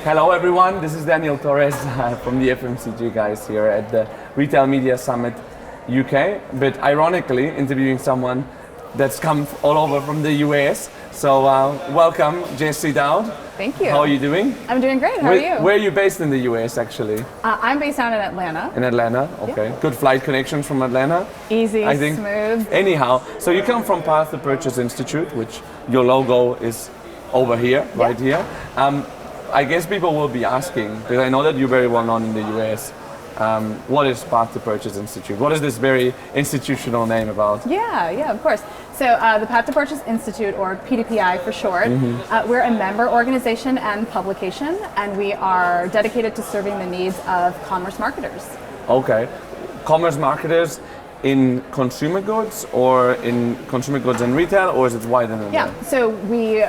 Hello everyone, this is Daniel Torres from the FMCG guys here at the Retail Media Summit UK, but ironically interviewing someone that's come all over from the US. So welcome Jessie Dowd. Thank you. How are you doing? I'm doing great, how are you? Where are you based in the US actually? I'm based out in Atlanta. In Atlanta, okay. Yeah. Good flight connections from Atlanta? Easy, I think. Smooth. Anyhow, so you come from Path to Purchase Institute, which your logo is over here, right here. I guess people will be asking, because I know that you're very well known in the US, what is Path to Purchase Institute? What is this very institutional name about? Yeah, of course. So the Path to Purchase Institute, or P2PI for short, we're a member organization and publication, and we are dedicated to serving the needs of commerce marketers. Okay. Commerce marketers in consumer goods, or in consumer goods and retail, or is it wider than that? Yeah, so we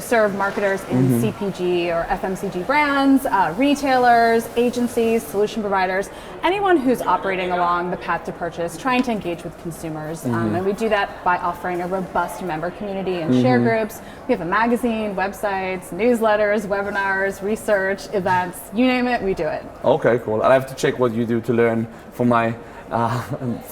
serve marketers in CPG or FMCG brands, retailers, agencies, solution providers, anyone who's operating along the path to purchase, trying to engage with consumers. And we do that by offering a robust member community and share groups. We have a magazine, websites, newsletters, webinars, research, events, you name it, we do it. Okay, cool. I'll have to check what you do to learn for my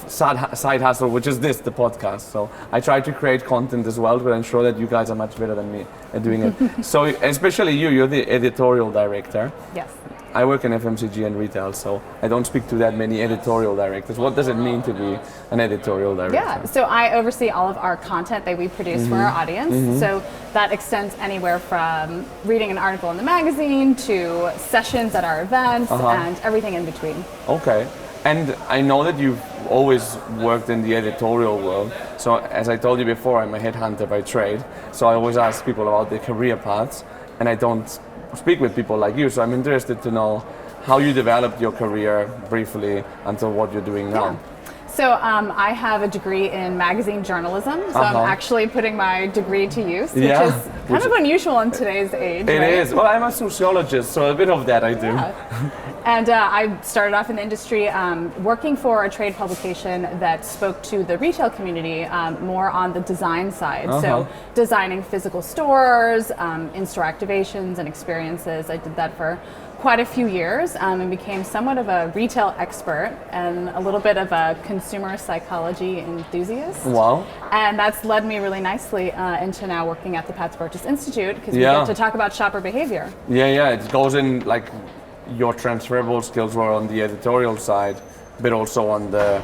side hustle, which is the podcast. So I try to create content as well, but I'm sure that you guys are much better than me at doing it. So especially you're the editorial director. Yes. I work in FMCG and retail, so I don't speak to that many editorial directors. What does it mean to be an editorial director? Yeah, so I oversee all of our content that we produce for our audience. So that extends anywhere from reading an article in the magazine to sessions at our events and everything in between. Okay. And I know that you've always worked in the editorial world. So as I told you before, I'm a headhunter by trade. So I always ask people about their career paths, and I don't speak with people like you. So I'm interested to know how you developed your career briefly until what you're doing now. Yeah. So I have a degree in magazine journalism, so I'm actually putting my degree to use, which is kind of unusual in today's age. It is. Well, I'm a sociologist, so a bit of that I do. Yeah. And I started off in the industry working for a trade publication that spoke to the retail community more on the design side. So designing physical stores, in-store activations and experiences. I did that for quite a few years and became somewhat of a retail expert and a little bit of a consumer psychology enthusiast. Wow. And that's led me really nicely into now working at the Path to Purchase Institute, because we get to talk about shopper behavior. Yeah, it goes in like your transferable skills were on the editorial side, but also on the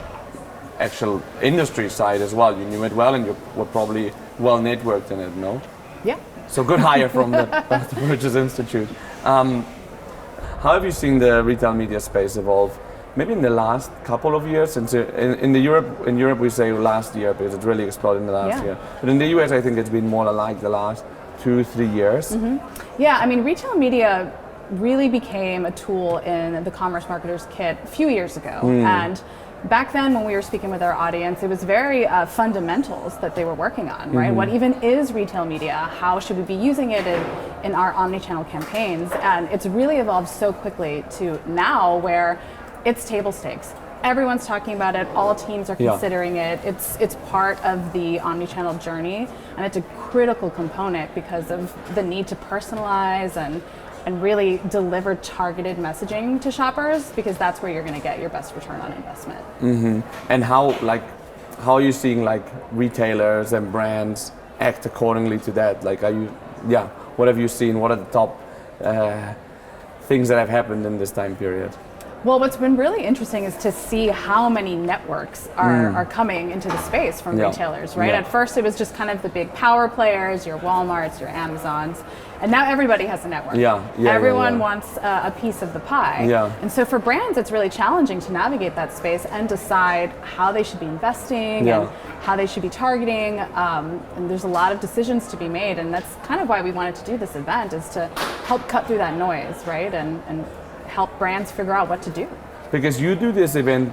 actual industry side as well. You knew it well and you were probably well networked in it, no? Yeah. So good hire from the Path to Purchase Institute. How have you seen the retail media space evolve? Maybe in the last couple of years, since in Europe we say last year because it really exploded in the last year. But in the US, I think it's been more like the last 2-3 years. Yeah, I mean, retail media really became a tool in the commerce marketer's kit a few years ago. And back then, when we were speaking with our audience, it was very fundamentals that they were working on, right? What even is retail media? How should we be using it in our omni-channel campaigns? And it's really evolved so quickly to now where it's table stakes. Everyone's talking about it. All teams are considering it. It's part of the omni-channel journey, and it's a critical component because of the need to personalize and really deliver targeted messaging to shoppers, because that's where you're going to get your best return on investment. And how are you seeing retailers and brands act accordingly to that? What have you seen? What are the top things that have happened in this time period? Well, what's been really interesting is to see how many networks are coming into the space from retailers, right? At first it was just kind of the big power players, your Walmarts, your Amazons, and now everybody has a network. Everyone wants a piece of the pie. And so for brands, it's really challenging to navigate that space and decide how they should be investing and how they should be targeting. And there's a lot of decisions to be made, and that's kind of why we wanted to do this event, is to help cut through that noise, right? And help brands figure out what to do. Because you do this event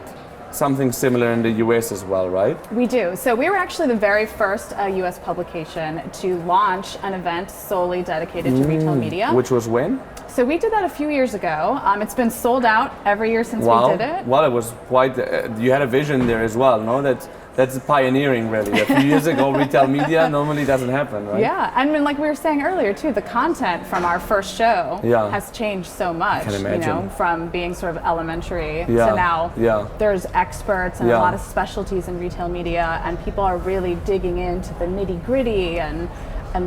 something similar in the US as well, right? We do. So we were actually the very first US publication to launch an event solely dedicated to retail media. Which was when? So we did that a few years ago. It's been sold out every year since we did it. Well, it was quite, you had a vision there as well, no? That that's pioneering, really. A few years ago, retail media normally doesn't happen, right? Yeah, and then, like we were saying earlier too, the content from our first show Yeah. has changed so much. can imagine. From being sort of elementary Yeah. to now. Yeah. There's experts and Yeah. a lot of specialties in retail media, and people are really digging into the nitty gritty and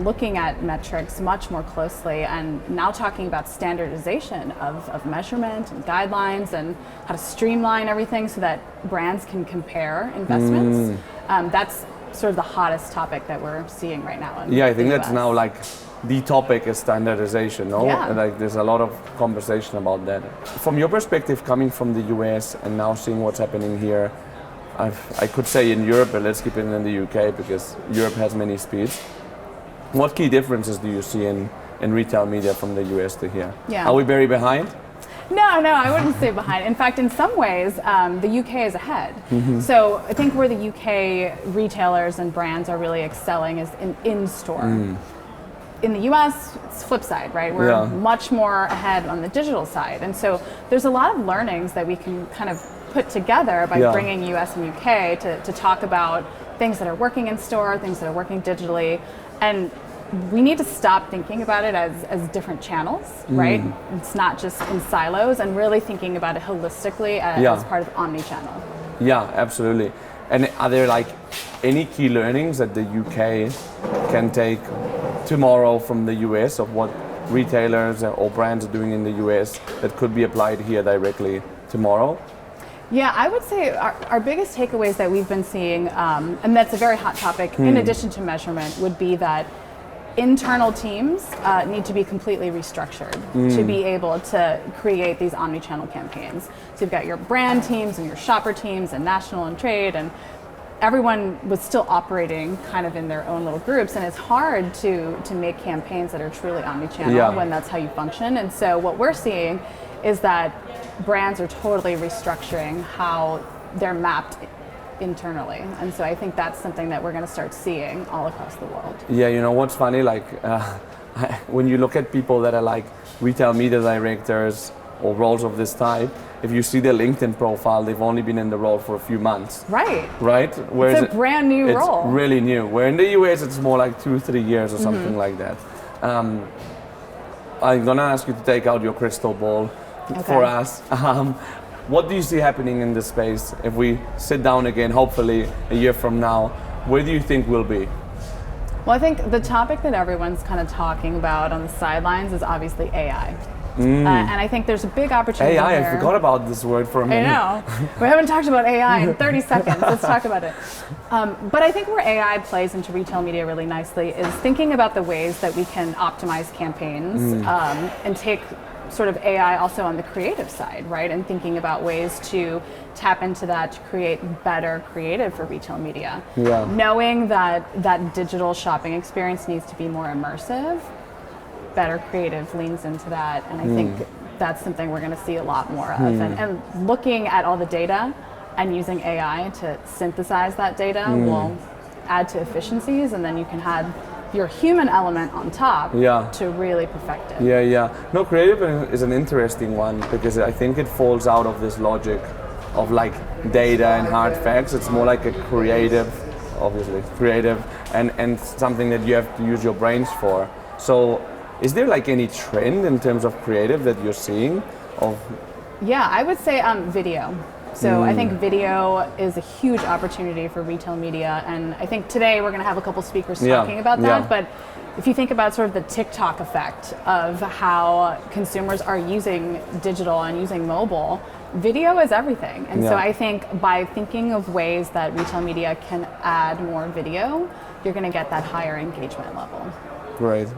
looking at metrics much more closely, and now talking about standardization of measurement and guidelines and how to streamline everything so that brands can compare investments. That's sort of the hottest topic that we're seeing right now. Yeah, I think the that's US. now like the topic is standardization, no? Yeah. And like there's a lot of conversation about that. From your perspective, coming from the US and now seeing what's happening here, I could say in Europe, but let's keep it in the UK because Europe has many speeds. What key differences do you see in retail media from the US to here? Yeah. Are we very behind? No, I wouldn't say behind. In fact, in some ways, the UK is ahead. So I think where the UK retailers and brands are really excelling is in-store. In the US, it's flip side, right? We're Yeah. much more ahead on the digital side. And so there's a lot of learnings that we can kind of put together by Yeah. bringing US and UK to talk about things that are working in store, things that are working digitally. And we need to stop thinking about it as different channels, right? It's not just in silos, and really thinking about it holistically Yeah. as part of omni-channel. Yeah, absolutely. And are there like any key learnings that the UK can take tomorrow from the US of what retailers or brands are doing in the US that could be applied here directly tomorrow? Yeah, I would say our biggest takeaways that we've been seeing, and that's a very hot topic in addition to measurement, would be that internal teams need to be completely restructured to be able to create these omni-channel campaigns. So you've got your brand teams and your shopper teams and national and trade, and everyone was still operating kind of in their own little groups, and it's hard to make campaigns that are truly omni-channel Yeah. when that's how you function. And so what we're seeing is that brands are totally restructuring how they're mapped internally, and so I think that's something that we're going to start seeing all across the world. Yeah, you know what's funny? Like when you look at people that are like retail media directors or roles of this type, if you see their LinkedIn profile, they've only been in the role for a few months. Right. Right? Whereas It's a brand new role. It's really new. Where in the US, it's more like 2-3 years or something like that. I'm gonna ask you to take out your crystal ball for us. What do you see happening in this space if we sit down again, hopefully a year from now? Where do you think we'll be? Well, I think the topic that everyone's kind of talking about on the sidelines is obviously AI. And I think there's a big opportunity AI, there. I forgot about this word for a I minute. know. We haven't talked about AI in 30 seconds. Let's talk about it. But I think where AI plays into retail media really nicely is thinking about the ways that we can optimize campaigns and take sort of AI also on the creative side, right? And thinking about ways to tap into that to create better creative for retail media. Yeah. Knowing that that digital shopping experience needs to be more immersive, better creative leans into that, and I think that's something we're going to see a lot more of. And looking at all the data and using AI to synthesize that data will add to efficiencies, and then you can have your human element on top to really perfect it. Yeah. No, creative is an interesting one because I think it falls out of this logic of like data and hard facts. It's more like a creative, obviously, and something that you have to use your brains for. So is there like any trend in terms of creative that you're seeing of? Yeah, I would say video. So I think video is a huge opportunity for retail media, and I think today we're going to have a couple speakers talking about that. But if you think about sort of the TikTok effect of how consumers are using digital and using mobile, video is everything. And so I think by thinking of ways that retail media can add more video, you're going to get that higher engagement level. Great.